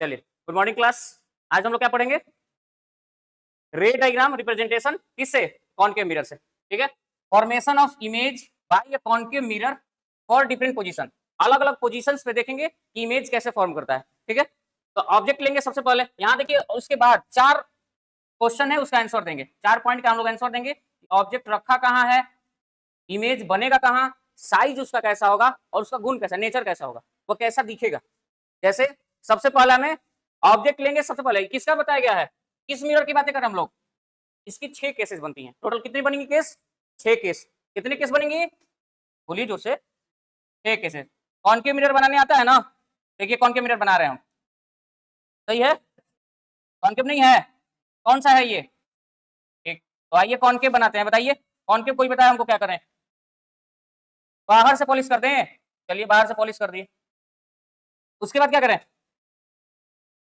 चलिए, good morning class. आज हम लोग क्या पढ़ेंगे? रे डायग्राम रिप्रेजेंटेशन किससे? कॉनकेव मिरर से। ठीक है, formation of image by A concave mirror for different position. अलग अलग पोजीशंस पे देखेंगे कि इमेज कैसे फॉर्म करता है। ठीक है, तो ऑब्जेक्ट लेंगे सबसे पहले, यहाँ देखिए, उसके बाद 4 क्वेश्चन है, उसका आंसर देंगे। 4 पॉइंट का हम लोग आंसर देंगे। ऑब्जेक्ट रखा कहाँ है, इमेज बनेगा कहाँ, साइज उसका कैसा होगा और उसका गुण कैसा, नेचर कैसा होगा, वो कैसा दिखेगा। जैसे सबसे पहला में ऑब्जेक्ट लेंगे, सबसे पहले किसका बताया गया है, किस मिरर की बातें करें हम लोग। इसकी 6 केसेस बनती हैं। टोटल कितनी बनेंगी केस? 6 केस। कितने केस बनेंगी? बोलिए जोर से। 6 केसेस। कॉनकेव मिरर बनाने आता है ना? देखिए कॉनकेव मिरर बना रहे हैं हम। सही है? कॉनकेव नहीं है, कौन सा है ये? एक। तो आइए कॉनकेव बनाते हैं। बताइए कॉनकेव कोई बताया हमको क्या करें? बाहर से पॉलिश कर दें। चलिए बाहर से पॉलिश कर दिए। उसके बाद क्या करें?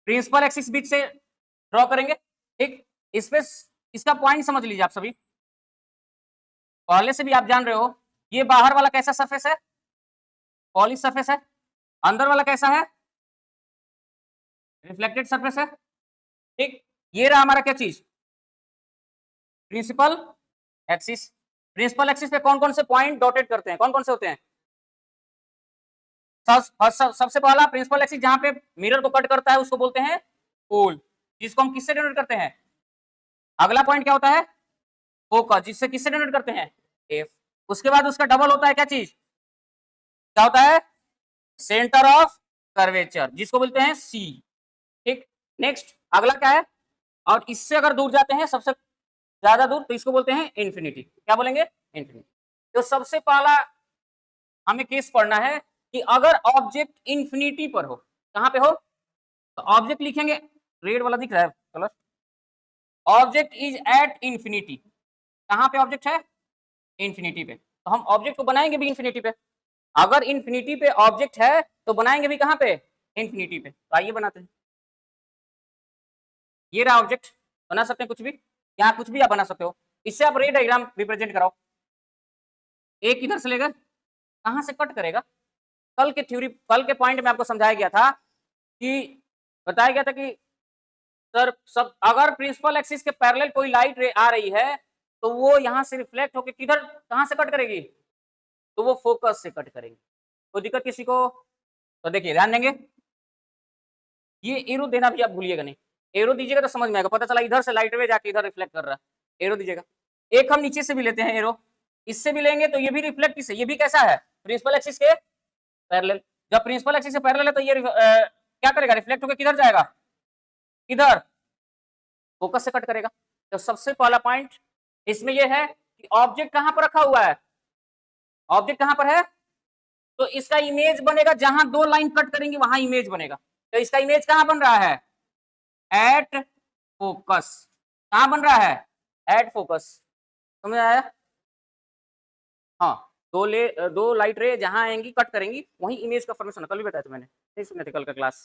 प्रिंसिपल एक्सिस बीच से ड्रॉ करेंगे। ठीक, इस पे इसका पॉइंट समझ लीजिए आप सभी। पहले से भी आप जान रहे हो, ये बाहर वाला कैसा सरफेस है? पॉलिश सरफेस है। अंदर वाला कैसा है? रिफ्लेक्टेड सरफेस है। ठीक, ये रहा हमारा क्या चीज? Principal axis. प्रिंसिपल एक्सिस पे कौन कौन से पॉइंट डॉटेड करते हैं, कौन कौन से होते हैं? सबसे पहला प्रिंसिपल एक्सिस जहां पे मिरर को कट करता है उसको बोलते हैं पोल, जिसको हम किससे डिनोट करते हैं? अगला पॉइंट क्या होता है? फोकस, जिससे किससे डिनोट करते हैं? एफ। उसके बाद उसका डबल होता है क्या चीज, क्या होता है? सेंटर ऑफ कर्वेचर, जिसको बोलते हैं सी। ठीक, नेक्स्ट अगला क्या है? और इससे अगर दूर जाते हैं सबसे ज्यादा दूर, तो इसको बोलते हैं इंफिनिटी। क्या बोलेंगे? इंफिनिटी। तो सबसे पहला हमें केस पढ़ना है कि अगर ऑब्जेक्ट इंफिनिटी पर हो, कहां पे हो, तो ऑब्जेक्ट लिखेंगे, रेड वाला दिख रहा है colour, object is at infinity. कहां पे ऑब्जेक्ट है? इंफिनिटी पे। तो हम ऑब्जेक्ट को बनाएंगे भी इंफिनिटी पे। अगर इंफिनिटी पे ऑब्जेक्ट है तो बनाएंगे भी कहां पे? इंफिनिटी पे। तो आइए बनाते हैं। ये रहा ऑब्जेक्ट, बना सकते हैं कुछ भी, यहाँ कुछ भी आप बना सकते हो। इससे आप रे डायग्राम रिप्रेजेंट कराओ। एक इधर से लेकर कहां से कट करेगा? कल के थ्योरी, कल के पॉइंट में आपको समझाया गया था कि, बताया गया था कि सर सब अगर प्रिंसिपल एक्सिस के पैरेलल कोई लाइट रे आ रही है तो वो यहां से रिफ्लेक्ट होकर किधर, कहां से कट करेगी? तो वो फोकस से कट करेगी। कोई दिक्कत किसी को? तो देखिए ध्यान देंगे, ये एरो देना भी आप भूलिएगा नहीं। एरो दीजिएगा तो समझ में आएगा, पता चला इधर से लाइट वे जाके इधर रिफ्लेक्ट कर रहा है। एरो दीजिएगा। एक हम नीचे से भी लेते हैं एरो, इससे भी लेंगे तो ये भी रिफ्लेक्ट किससे, ये भी कैसा है? प्रिंसिपल एक्सिस के पैरेलल। जब प्रिंसिपल एक्सिस से पैरेलल है तो ये क्या करेगा? रिफ्लेक्ट होकर किधर जाएगा? किधर? फोकस से कट करेगा। तो सबसे पहला पॉइंट इसमें यह है कि ऑब्जेक्ट कहां पर रखा हुआ है? ऑब्जेक्ट कहां पर है? तो इसका इमेज बनेगा जहां 2 लाइन कट करेंगे वहां इमेज बनेगा। तो इसका इमेज कहां बन रहा है? At focus. कहां बन रहा है? At focus. समझ आया? हाँ, 2 लाइट रे जहां आएंगी कट करेंगी वहीं इमेज का फॉर्मेशन। कल भी बताया था मैंने, नहीं सुने थे कल का क्लास?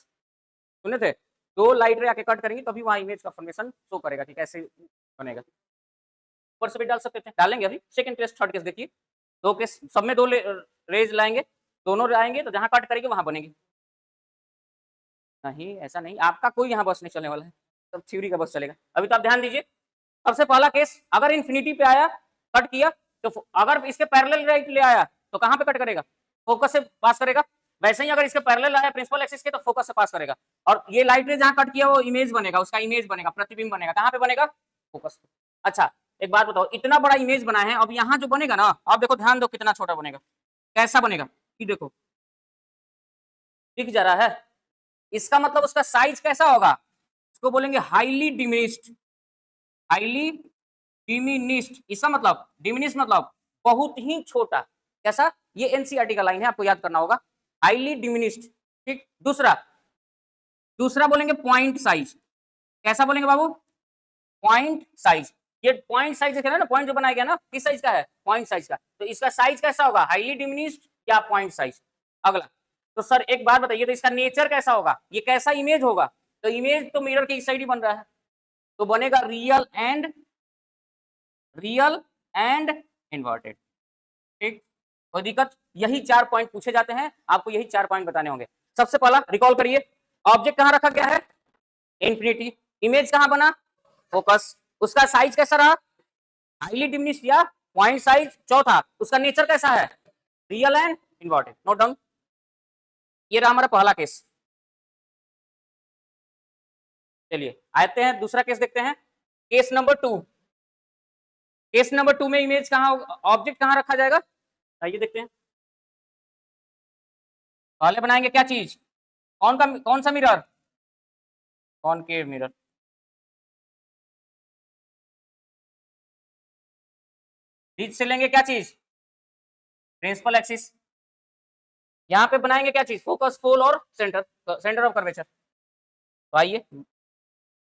सुने थे? 2 लाइट रे आके कट करेंगी तभी वहां इमेज का फॉर्मेशन शो करेगा कि कैसे बनेगा। ऊपर से भी डाल सकते थे, डालेंगे अभी। सेकंड केस, थर्ड केस देखिए, 2 केस सब में 2 रेज लाएंगे, दोनों आएंगे तो जहां कट करेंगे वहां बनेगी। नहीं ऐसा नहीं, आपका कोई यहाँ बस नहीं चलने वाला है, सब थ्योरी का बस चलेगा। अभी तो आप ध्यान दीजिए। सबसे पहला केस, अगर इंफिनिटी पे आया, कट किया, तो अगर इसके पैरेलल राइट ले आया तो कहां पे कट करेगा? फोकस से पास करेगा। वैसे ही अगर इसके पैरेलल आया प्रिंसिपल एक्सिस के तो फोकस से पास करेगा। और ये लाइट रे जहां कट किया वो इमेज बनेगा, उसका इमेज बनेगा, प्रतिबिंब बनेगा। कहां पे बनेगा? फोकस पे। अच्छा एक बात बताओ, इतना बड़ा इमेज बना है, अब यहाँ जो बनेगा ना, आप देखो ध्यान दो कितना छोटा बनेगा। कैसा बनेगा ये देखो, दिख जा रहा है? इसका मतलब उसका साइज कैसा होगा? इसको बोलेंगे हाईली डिमिनिस्ड। हाईली डिमिनिस्ड, इसका मतलब डिमिनिश मतलब बहुत ही छोटा। कैसा? ये एनसीईआरटी का लाइन है, आपको याद करना होगा। Highly diminished. ठीक, दूसरा बोलेंगे पॉइंट साइज। कैसा बोलेंगे बाबू? Point size. ये पॉइंट साइज देख रहे हैं ना, पॉइंट जो बनाया गया ना, किस साइज का है? पॉइंट साइज का। तो इसका साइज कैसा होगा? हाईली डिमिनिस्ड या पॉइंट साइज? अगला, तो सर एक बात बताइए, तो इसका नेचर कैसा होगा? ये कैसा इमेज होगा? तो इमेज तो मिरर के इस साइड ही बन रहा है, तो बनेगा रियल एंड इन्वर्टेड। ठीक, कोई दिक्कत? यही 4 पॉइंट पूछे जाते हैं, आपको यही 4 पॉइंट बताने होंगे। सबसे पहला रिकॉल करिए, ऑब्जेक्ट कहां रखा गया है, इन्फिनिटी, इमेज कहां बना, फोकस, उसका साइज कैसा रहा, हाईली डिमिनिश्ड या पॉइंट साइज, चौथा उसका नेचर कैसा है, real and inverted. Note down. ये रहा हमारा पहला केस। चलिए आते हैं दूसरा केस देखते हैं, केस नंबर 2। केस नंबर 2 में इमेज कहां, ऑब्जेक्ट कहां रखा जाएगा, आइए देखते हैं। पहले बनाएंगे क्या चीज, कौन सा मिरर, कॉनकेव मिरर। बीच से लेंगे क्या चीज, प्रिंसिपल एक्सिस। यहां पे बनाएंगे क्या चीज, फोकस, पोल और सेंटर ऑफ कर्वेचर। तो आइए,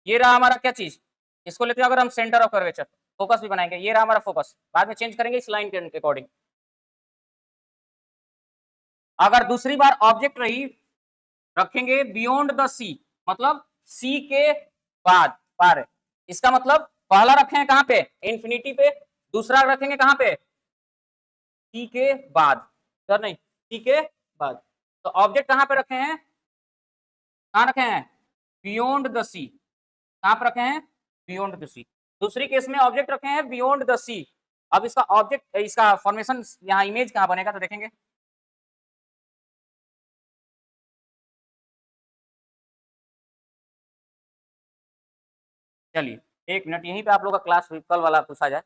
ये रहा हमारा क्या चीज, इसको लेते हैं अगर हम सेंटर ऑफ कर्वेचर, फोकस भी बनाएंगे, ये रहा हमारा फोकस, बाद में चेंज करेंगे इस लाइन के अकॉर्डिंग। अगर दूसरी बार ऑब्जेक्ट रही, रखेंगे बियॉन्ड द सी, मतलब सी के बाद पार है, इसका मतलब पहला रखे हैं कहां पे, इंफिनिटी पे, दूसरा रखेंगे कहां पे, सी के बाद, सर नहीं, सी के बाद। तो ऑब्जेक्ट कहां पे रखे हैं, कहां रखे हैं, बियॉन्ड द सी, कहां पर रखे हैं, बियॉन्ड द सी। दूसरी केस में ऑब्जेक्ट रखे हैं बियॉन्ड द सी। अब इसका ऑब्जेक्ट, इसका फॉर्मेशन, यहाँ इमेज कहां बनेगा तो देखेंगे। चलिए एक मिनट, यहीं पे आप लोग का क्लास कल वाला पूछा जाए।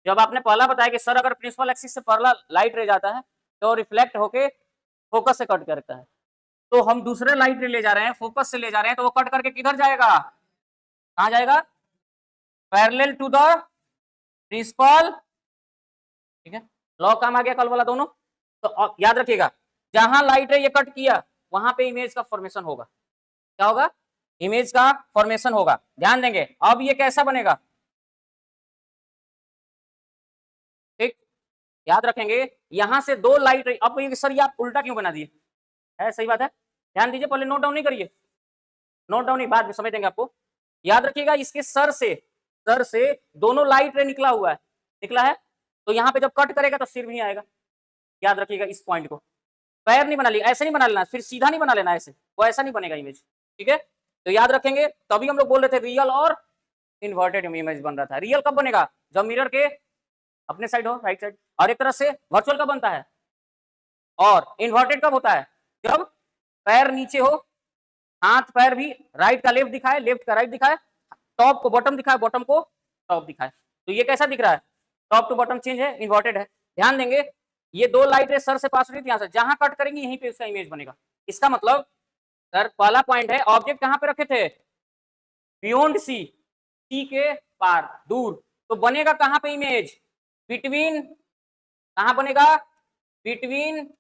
जब आपने पहला बताया कि सर अगर प्रिंसिपल एक्सिस से पहला लाइट रे जाता है तो रिफ्लेक्ट होके फोकस से कट करता है, तो हम दूसरे लाइट रे ले जा रहे हैं, फोकस से ले जा रहे हैं, तो वो कट करके किधर जाएगा, कहां जाएगा, पैरेलल टू द प्रिंसिपल। ठीक है, लॉ काम आ गया कल वाला दोनों। तो याद रखिएगा, जहां लाइट रे ये कट किया वहां पे इमेज का फॉर्मेशन होगा, क्या होगा, इमेज का फॉर्मेशन होगा। ध्यान देंगे, अब ये कैसा बनेगा, ठीक, याद रखेंगे, यहां से दो लाइट, अब ये सर ये आप उल्टा क्यों बना दिए, है सही बात है, ध्यान दीजिए, पहले नोट डाउन नहीं करिए, नोट डाउन नहीं, बाद में समझ देंगे आपको। याद रखिएगा, इसके सर से दोनों लाइट रे निकला हुआ है, निकला है, तो यहाँ पे जब कट करेगा तो सिर भी नहीं आएगा। याद रखिएगा इस पॉइंट को, पैर नहीं बना लिया, ऐसे नहीं बना लेना, फिर सीधा नहीं बना लेना, ऐसे वो ऐसा नहीं बनेगा इमेज। ठीक है, तो याद रखेंगे, तभी हम लोग बोल रहे थे रियल और इन्वर्टेड इमेज बन रहा था। रियल कब बनेगा, जब मिरर के अपने साइड हो, राइट साइड, और एक तरह से वर्चुअल कब बनता है, और इन्वर्टेड कब होता है, जब पैर नीचे हो, हाथ पैर भी राइट का लेफ्ट दिखाए, लेफ्ट का राइट दिखाए, टॉप को बॉटम दिखाए, बॉटम को टॉप दिखाए। तो ये कैसा दिख रहा है, टॉप टू बॉटम चेंज है, इन्वर्टेड है। ध्यान देंगे, ये दो लाइट रे सर से पास हो रही थी, यहां से जहां कट करेंगे यहीं पे उसका इमेज बनेगा। इसका मतलब सर पहला पॉइंट है, ऑब्जेक्ट कहां पे रखे थे, बियॉन्ड सी, सी के पार, दूर, तो बनेगा कहां पे इमेज, बिटवीन, कहां बनेगा, बिटवीन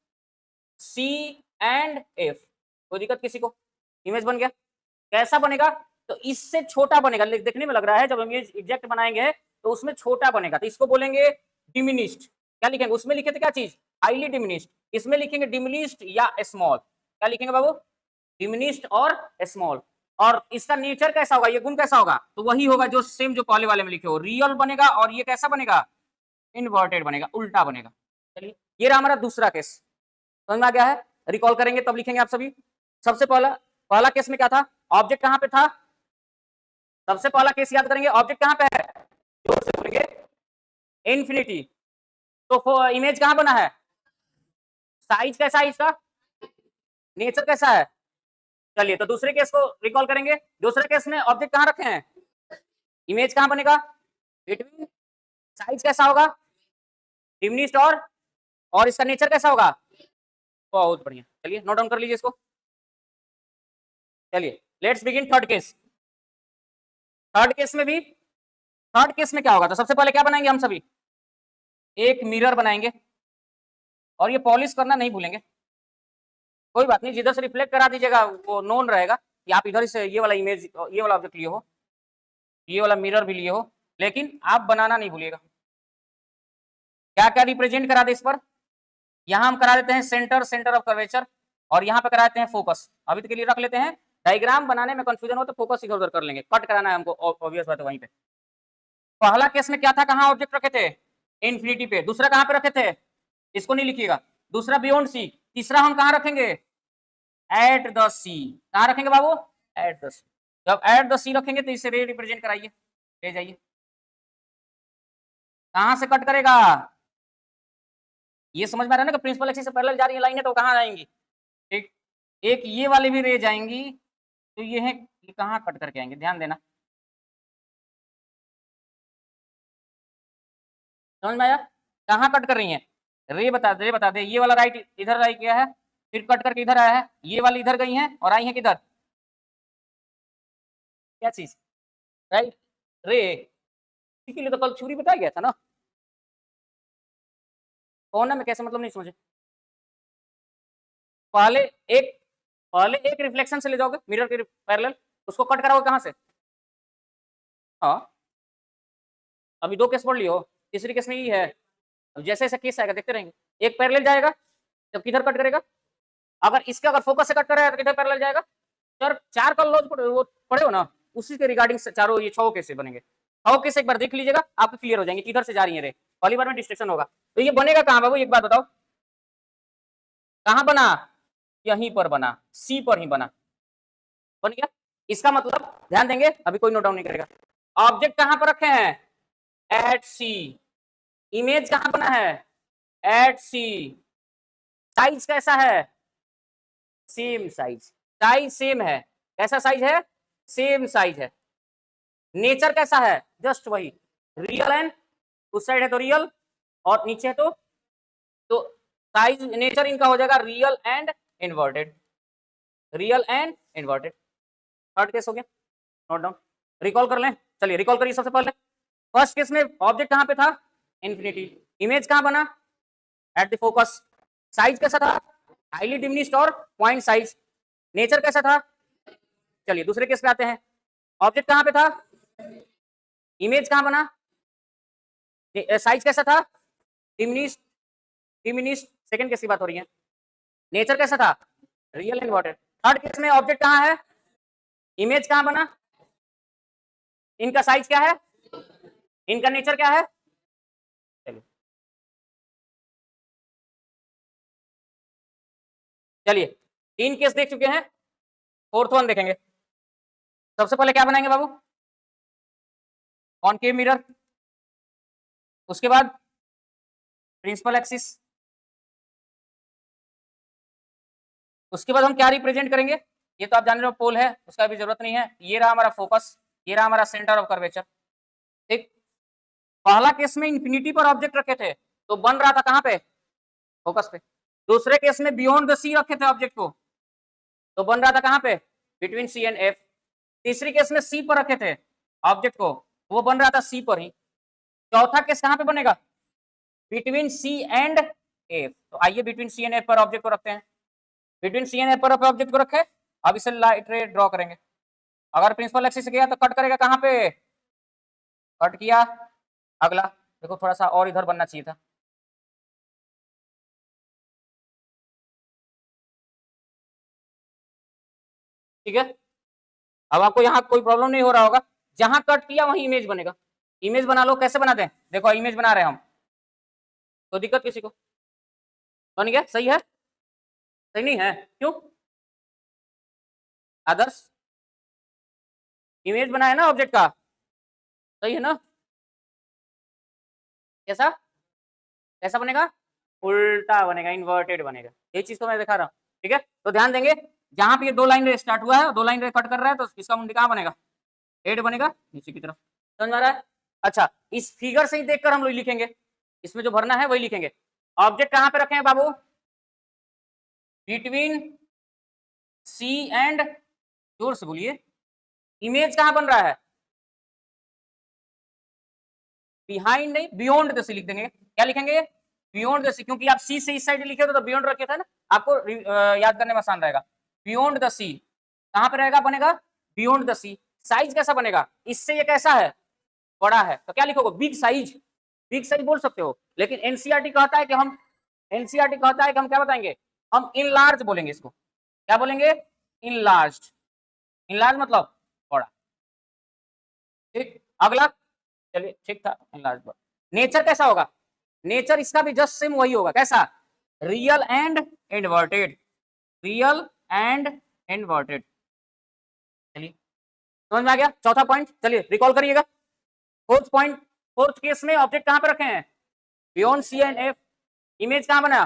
सी एंड एफ। कोई दिक्कत किसी को, इमेज बन गया। कैसा बनेगा, तो इससे छोटा बनेगा, देखने में लग रहा है जब इमेज एग्जैक्ट बनाएंगे तो उसमें छोटा बनेगा, तो इसको बोलेंगे डिमिनिश्ड। क्या लिखेंगे, उसमें लिखे थे क्या चीज, हाईली डिमिनिश्ड, इसमें लिखेंगे डिमिनिश्ड या स्मॉल। क्या लिखेंगे बाबू, डिमिनिश्ड और स्मॉल। और इसका नेचर कैसा होगा, ये गुण कैसा होगा, तो वही होगा जो सेम जो पहले वाले में लिखे हो, रियल बनेगा, और ये कैसा बनेगा, इन्वर्टेड बनेगा, उल्टा बनेगा। चलिए ये रहा हमारा दूसरा केस, समझ में आ गया है, रिकॉल करेंगे तब लिखेंगे आप सभी। सबसे पहला केस में क्या था, ऑब्जेक्ट कहां पे था, सबसे पहला केस याद करेंगे, ऑब्जेक्ट कहां पे है, जोर से बोलेंगे, इन्फिनिटी। तो इमेज कहां बना है, साइज कैसा है इसका, नेचर कैसा है। चलिए तो दूसरे केस को रिकॉल करेंगे, दूसरे केस में ऑब्जेक्ट कहां रखे हैं, इमेज कहां बनेगा, बिटवीन, साइज कैसा होगा, डिमिनिश्ड, और इसका नेचर कैसा होगा, बहुत बढ़िया। चलिए नोट डाउन कर लीजिए इसको। चलिए let's begin third case. Third case में भी, थर्ड केस में क्या होगा, तो सबसे पहले क्या बनाएंगे हम सभी, एक मिरर बनाएंगे, और ये पॉलिश करना नहीं भूलेंगे, कोई बात नहीं, जिधर से रिफ्लेक्ट करा दीजिएगा वो नोन रहेगा कि आप इधर से ये वाला इमेज, ये वाला ऑब्जेक्ट लिए हो, ये वाला मिरर भी लिए हो, लेकिन आप बनाना नहीं भूलिएगा। क्या क्या रिप्रेजेंट करा दे इस पर, यहां हम करा देते हैं सेंटर ऑफ कर्वेचर, और यहाँ पे करा देते हैं फोकस। अभी के लिए रख लेते हैं, डायग्राम बनाने में कंफ्यूजन हो तो फोकस इधर उधर कर लेंगे, कट कराना है हमको, ऑब्वियस बात है वहीं पे। पहला केस में क्या था, कहां ऑब्जेक्ट रखे थे, इन्फिनिटी पे, दूसरा कहां पे रखे थे, इसको नहीं लिखिएगा, दूसरा बियॉन्ड सी, तीसरा हम कहां रखेंगे, एट द सी, कहाँ रखेंगे बाबू, एट द सी। जब एट द सी रखेंगे तो इसे रे रिप्रेजेंट कराइए, ले जाइए, कहां से कट करेगा, ये समझ में आ रहा है ना कि प्रिंसिपल एक्सिस से पैरेलल जा रही है लाइनें तो कहाँ आएंगी, ठीक, एक ये वाली भी रे जाएंगी, तो ये है, ये कहाँ कट करके आएंगे, ध्यान देना, समझ में आया, कहाँ कट कर रही है, रे बता दे, ये वाला राइट इधर राइट क्या है, फिर कट करके इधर आया है, ये वाली इधर गई है और आई है किधर, क्या चीज, राइट, रे, इसी लिए तो कल छुरी बताया गया था ना, कौन है, मैं कैसे मतलब नहीं समझे, पहले एक पहले एक रिफ्लेक्शन से ले जाओगे मिरर के पैरेलल, उसको कट कराओगे कहां से, हाँ, अभी दो केस पढ़ लियो, तीसरी केस में ये है, अब जैसे जैसे केस आएगा देखते रहेंगे, एक पैरेलल जाएगा जब किधर कट करेगा, अगर इसके अगर फोकस से कट करेगा तो किधर पैरेलल जाएगा, चार का लॉज वो पढ़े हो ना, उसी के रिगार्डिंग चारों ये 6 केस बनेंगे, 6 केस एक बार देख लीजिएगा आपको क्लियर हो जाएंगे किधर से जा रही है रे, पहली बार में डिस्ट्रक्शन होगा, तो ये बनेगा कहां बाबू, एक बात बताओ, कहां बना, यहीं पर बना, सी पर ही बना, बन गया, इसका मतलब ध्यान देंगे, अभी कोई नोट डाउन नहीं करेगा, ऑब्जेक्ट कहां पर रखे हैं, एट सी, इमेज कहां बना है, एट सी, साइज कैसा है, सेम साइज, साइज सेम है, कैसा साइज है, सेम साइज है, नेचर कैसा है, जस्ट वही, रियल एंड, उस साइड है तो रियल और नीचे है तो साइज नेचर इनका हो जाएगा real and inverted, real and inverted, third case हो गया, नोट डाउन, रिकॉल कर लें, चलिए रिकॉल करिए सबसे पहले, फर्स्ट केस में ऑब्जेक्ट कहां पे था, इंफिनिटी, इमेज कहां बना, एट द फोकस, साइज कैसा था, हाईली डिमिनिश्ड और पॉइंट साइज, नेचर कैसा था, चलिए दूसरे केस पे आते हैं, ऑब्जेक्ट कहां पे था, इमेज कहां बना, साइज कैसा था, डिमिनिश्ड, सेकंड केस की बात हो रही है, नेचर कैसा था, real and inverted, third case में ऑब्जेक्ट कहां है, इमेज कहां बना, इनका साइज क्या है, इनका नेचर क्या है, चलिए 3 केस देख चुके हैं, फोर्थ वन देखेंगे, सबसे पहले क्या बनाएंगे बाबू, कॉनकेव मिरर, उसके बाद प्रिंसिपल एक्सिस, उसके बाद हम क्या रिप्रेजेंट करेंगे, ये तो आप जान रहे हो पोल है, उसका भी जरूरत नहीं है, ये रहा हमारा फोकस, ये रहा हमारा सेंटर ऑफ कर्वेचर, ठीक, पहला केस में इंफिनिटी पर ऑब्जेक्ट रखे थे तो बन रहा था कहां पे, फोकस पे, दूसरे केस में बियॉन्ड द सी रखे थे ऑब्जेक्ट को तो बन रहा था कहां पे, बिटवीन सी एंड एफ, तीसरी केस में सी पर रखे थे ऑब्जेक्ट को, वो बन रहा था सी पर ही, चौथा केस कहां पे बनेगा, बिटवीन सी एंड एफ, तो आइए बिटवीन सी एंड एफ पर ऑब्जेक्ट को रखते हैं, बिटवीन सी एंड एफ पर ऑब्जेक्ट को रखे, अब इसे लाइट रे ड्रॉ करेंगे, अगर प्रिंसिपल एक्सिस से गया तो कट करेगा कहां पे, कट किया, अगला देखो थोड़ा सा और इधर बनना चाहिए था, ठीक है, अब आपको यहाँ कोई प्रॉब्लम नहीं हो रहा होगा, जहां कट किया वहीं इमेज बनेगा, इमेज बना लो, कैसे बनाते हैं देखो, इमेज बना रहे हैं हम, तो दिक्कत किसी को, बन गया, सही है, सही नहीं है, क्यों, आदर्श इमेज बनाया ना ऑब्जेक्ट का, सही है ना, कैसा कैसा बनेगा, उल्टा बनेगा, इन्वर्टेड बनेगा, ये चीज तो मैं दिखा रहा हूँ, ठीक है, तो ध्यान देंगे, जहां पे ये 2 लाइन स्टार्ट हुआ है, 2 लाइन कट कर रहा है, तो इसका मुंडी कहां बनेगा, हेड बनेगा नीचे की तरफ, समझ आ रहा है, अच्छा इस फिगर से ही देखकर हम लोग लिखेंगे, इसमें जो भरना है वही लिखेंगे, ऑब्जेक्ट कहां पे रखे हैं बाबू, बिटवीन सी एंड, जोर से बोलिए, इमेज कहां बन रहा है, बिहाइंड नहीं, बियॉन्ड द सी लिख देंगे, क्या लिखेंगे, बियॉन्ड द सी, क्योंकि आप सी से इस साइड लिखे थे तो बियॉन्ड रखे थे ना, आपको याद करने में आसान रहेगा, बियॉन्ड द सी, कहां पे रहेगा, बनेगा बियॉन्ड द सी, साइज कैसा बनेगा, इससे ये कैसा है, बड़ा है, तो क्या लिखोगे, बिग साइज, बिग साइज बोल सकते हो, लेकिन एनसीईआरटी कहता है कि हम, एनसीईआरटी कहता है कि हम क्या बताएंगे, हम इनलार्ज बोलेंगे इसको, क्या बोलेंगे, इनलार्ज, इनलार्ज मतलब बड़ा, ठीक, अगला, चलिए ठीक था, इनलार्ज बड़ा, नेचर कैसा होगा, नेचर इसका भी जस्ट सेम वही होगा, कैसा, real and inverted, real and inverted. चलिए समझ में आ गया चौथा पॉइंट। चलिए रिकॉल करिएगा। फोर्थ पॉइंट, फोर्थ केस में ऑब्जेक्ट कहां पे रखे हैं? Beyond C and F. Image कहां बना?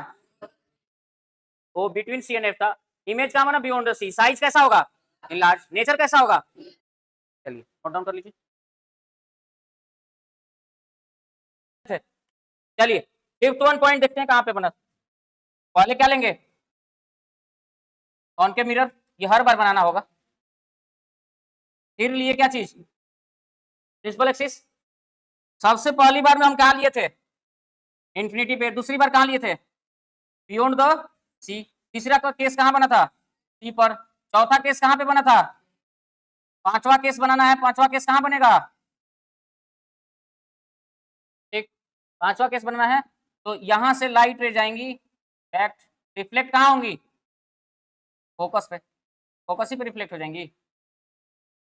वो बिटवीन सी एंड एफ था। इमेज कहां बना? Beyond the C. साइज कैसा होगा? इनलार्ज। नेचर कैसा होगा? चलिए नोट डाउन कर लीजिए। चलिए फिफ्थ वन पॉइंट देखते हैं कहां पे बना। पहले क्या लेंगे? कॉनकेव मिरर, ये हर बार बनाना होगा। फिर लिए क्या चीज? Principal axis. सबसे पहली बार में हम कहा लिए थे? इंफिनिटी पे। दूसरी बार कहां लिए थे? बियॉन्ड द सी। तीसरा का केस कहां बना था? सी पर। चौथा केस कहां पे बना था? पांचवा केस बनाना है। पांचवा केस कहां बनेगा? ठीक, पांचवा केस बनाना है तो यहां से लाइट रे जाएंगी, रिफ्लेक्ट कहां होंगी? फोकस पे। फोकस ही पे रिफ्लेक्ट हो जाएंगी।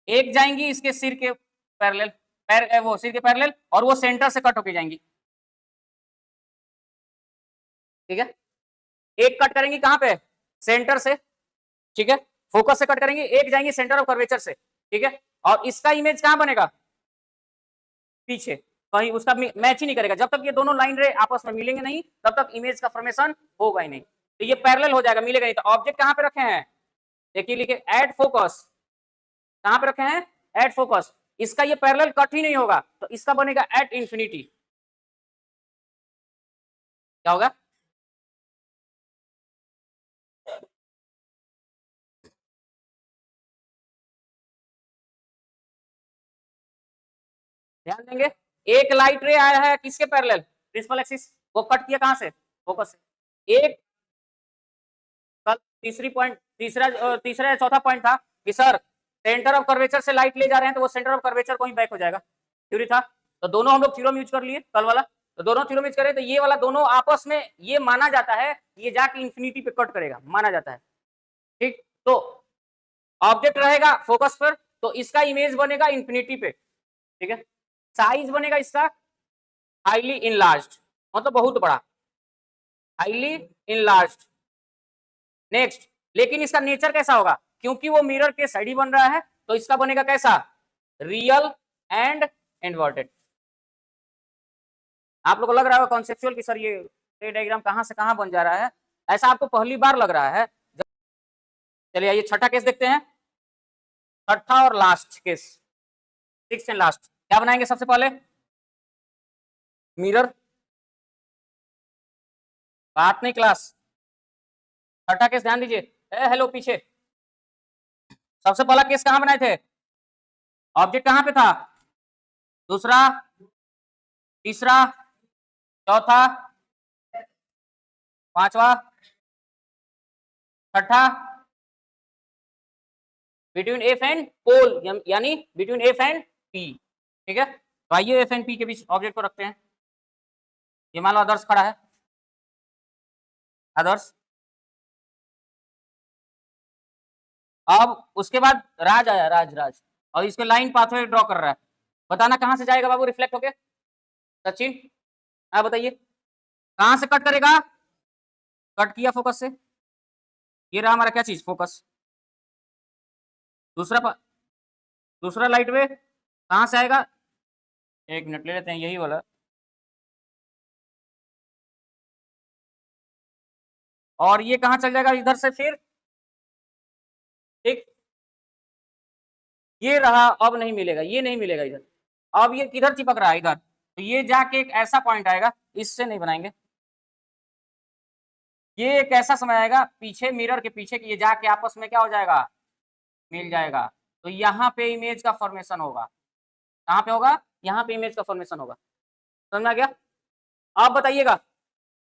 एक जाएंगी इसके सिर के पैरेलल, वो सिर के पैरेलल, और वो सेंटर से कट होके जाएंगी। ठीक है, एक कट करेंगी कहां पे? सेंटर से। ठीक है, फोकस से कट करेंगे। एक जाएंगे सेंटर ऑफ कर्वेचर से। ठीक है, और इसका इमेज कहां बनेगा? पीछे कहीं। उसका मैच ही नहीं करेगा। जब तक ये दोनों लाइन रे आपस में मिलेंगे नहीं तब तक इमेज का फॉर्मेशन होगा ही नहीं। तो ये पैरेलल हो जाएगा, मिलेगा नहीं। तो ऑब्जेक्ट कहां पे रखे हैं? देखिए लिखे एट फोकस। कहां पे रखे हैं? At focus. इसका ये पैरेलल कट ही नहीं होगा तो इसका बनेगा एट इंफिनिटी। क्या होगा? ध्यान देंगे, एक लाइट रे आया है किसके पैरेलल? Principal axis. वो कट किया कहां से? फोकस से। एक तीसरी पॉइंट, तीसरा या चौथा पॉइंट था कि सर सेंटर ऑफ कर्वेचर से लाइट ले जा रहे हैं तो वो सेंटर ऑफ कर्वेचर को ही बैक हो जाएगा। थ्योरी था। तो दोनों हम लोग थ्योरम यूज कर लिए कल वाला। तो दोनों थ्योरम यूज करें तो ये वाला दोनों आपस में ये माना जाता है ये जाके इंफिनिटी पे कट करेगा, माना जाता है। ठीक, तो ऑब्जेक्ट रहेगा फोकस पर तो इसका इमेज बनेगा इंफिनिटी पे। ठीक है, साइज बनेगा इसका हाईली इनलार्ज्ड, मतलब बहुत बड़ा, हाईली इनलार्ज्ड। नेक्स्ट, लेकिन इसका नेचर कैसा होगा? क्योंकि वो मिरर के साइड ही बन रहा है तो इसका बनेगा कैसा? Real and inverted. आप लोग को लग रहा होगा कॉन्सेप्चुअल कि सर ये डायग्राम कहां से कहां बन जा रहा है, ऐसा आपको पहली बार लग रहा है। चलिए आइए छठा केस देखते हैं। छठा और last case, sixth and last. क्या बनाएंगे सबसे पहले? मिरर। बात नहीं क्लास। छठा केस ध्यान दीजिए। हेलो पीछे। सबसे पहला केस कहां बनाए थे? ऑब्जेक्ट कहां पे था? दूसरा, तीसरा, चौथा, पांचवा, छठा, बिटवीन एफ एंड पोल, यानी बिटवीन एफ एंड पी। ठीक है, तो आइए एफ एंड पी के बीच ऑब्जेक्ट को रखते हैं। ये मान लो आदर्श खड़ा है, आदर्श। अब उसके बाद राज आया, राज राज, और इसके लाइन पाथवे ड्रॉ कर रहा है। बताना कहां से जाएगा बाबू रिफ्लेक्ट होके? सचिन आप बताइए कहां से कट करेगा? कट किया फोकस से। ये रहा हमारा क्या चीज? फोकस। दूसरा दूसरा लाइट वे कहां से आएगा? एक मिनट ले लेते हैं यही वाला। और ये कहां चल जाएगा? इधर से फिर। ठीक, ये रहा, अब नहीं मिलेगा, ये नहीं मिलेगा इधर। अब ये किधर चिपक रहा है? इधर। तो ये जाके एक ऐसा पॉइंट आएगा, इससे नहीं बनाएंगे। ये एक ऐसा समय आएगा पीछे मिरर के पीछे कि ये जाके आपस में क्या हो जाएगा? मिल जाएगा। तो यहाँ पे इमेज का फॉर्मेशन होगा। कहां पे होगा? यहाँ पे इमेज का फॉर्मेशन होगा। समझ में आ गया? आप बताइएगा,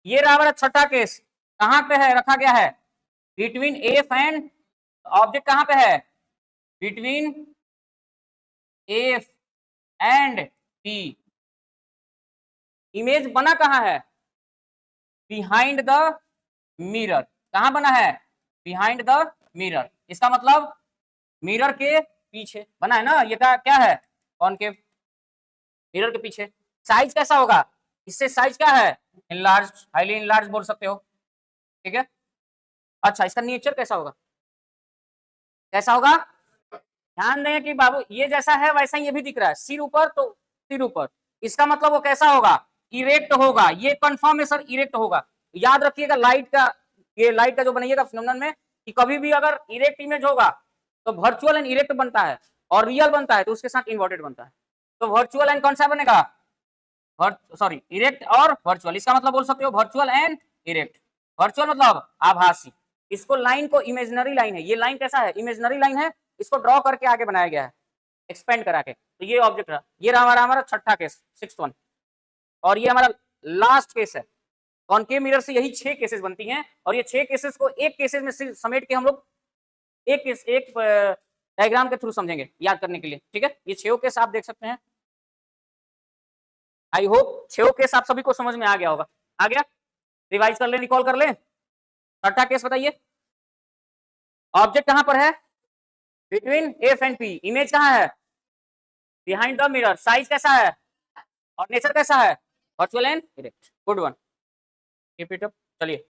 ये रहा हमारा छठा केस। कहां पे है रखा गया है? बिटवीन एफ एंड, ऑब्जेक्ट कहां पे है? Between F and P. Image बना कहां है? Behind the mirror. कहां बना है? Behind the mirror. इसका मतलब मिरर के पीछे बना है ना। ये क्या है? कॉनकेव। मिरर के पीछे। साइज कैसा होगा? इससे साइज क्या है? इनलार्ज, हाईली इनलार्ज बोल सकते हो। ठीक है, अच्छा इसका नेचर कैसा होगा? कैसा होगा? ध्यान दें कि बाबू ये जैसा है वैसा ही ये भी दिख रहा है, सिर ऊपर तो सिर ऊपर, इसका मतलब वो कैसा होगा? इरेक्ट होगा। ये कंफर्म है सर, इरेक्ट होगा। याद रखिएगा लाइट का, ये लाइट का जो बनाइएगा फिनोमेनन में, कि कभी भी अगर इरेक्ट इमेज होगा तो वर्चुअल एंड इरेक्ट बनता है, और रियल बनता है तो उसके साथ इन्वर्टेड बनता है। तो वर्चुअल एंड कौन सा बनेगा? सॉरी, इरेक्ट और वर्चुअल। इसका मतलब बोल सकते हो वर्चुअल एंड इरेक्ट। वर्चुअल मतलब आभासी। इसको लाइन को इमेजिनरी लाइन है, ये लाइन कैसा है? इमेजिनरी लाइन है। इसको ड्रॉ करके आगे बनाया गया है, एक्सपेंड करा के। तो ये ऑब्जेक्ट रहा, ये रहा हमारा छठा केस, 6th वन। और ये हमारा लास्ट केस है। कॉनकेव मिरर से यही 6 केसेस बनती हैं, और ये 6 केसेस को एक केसेस में समेट के हम लोग एक डायग्राम के थ्रू समझेंगे याद करने के लिए। ठीक है, ये 6 केस आप देख सकते हैं। आई होप 6 केस आप सभी को समझ में आ गया होगा। आ गया? रिवाइज कर ले, रिकॉल कर ले। छठा केस बताइए। ऑब्जेक्ट कहां पर है? Between F and P. Image कहां है? Behind the mirror. साइज कैसा है? और नेचर कैसा है? Virtual and direct. Good one, keep it up. चलिए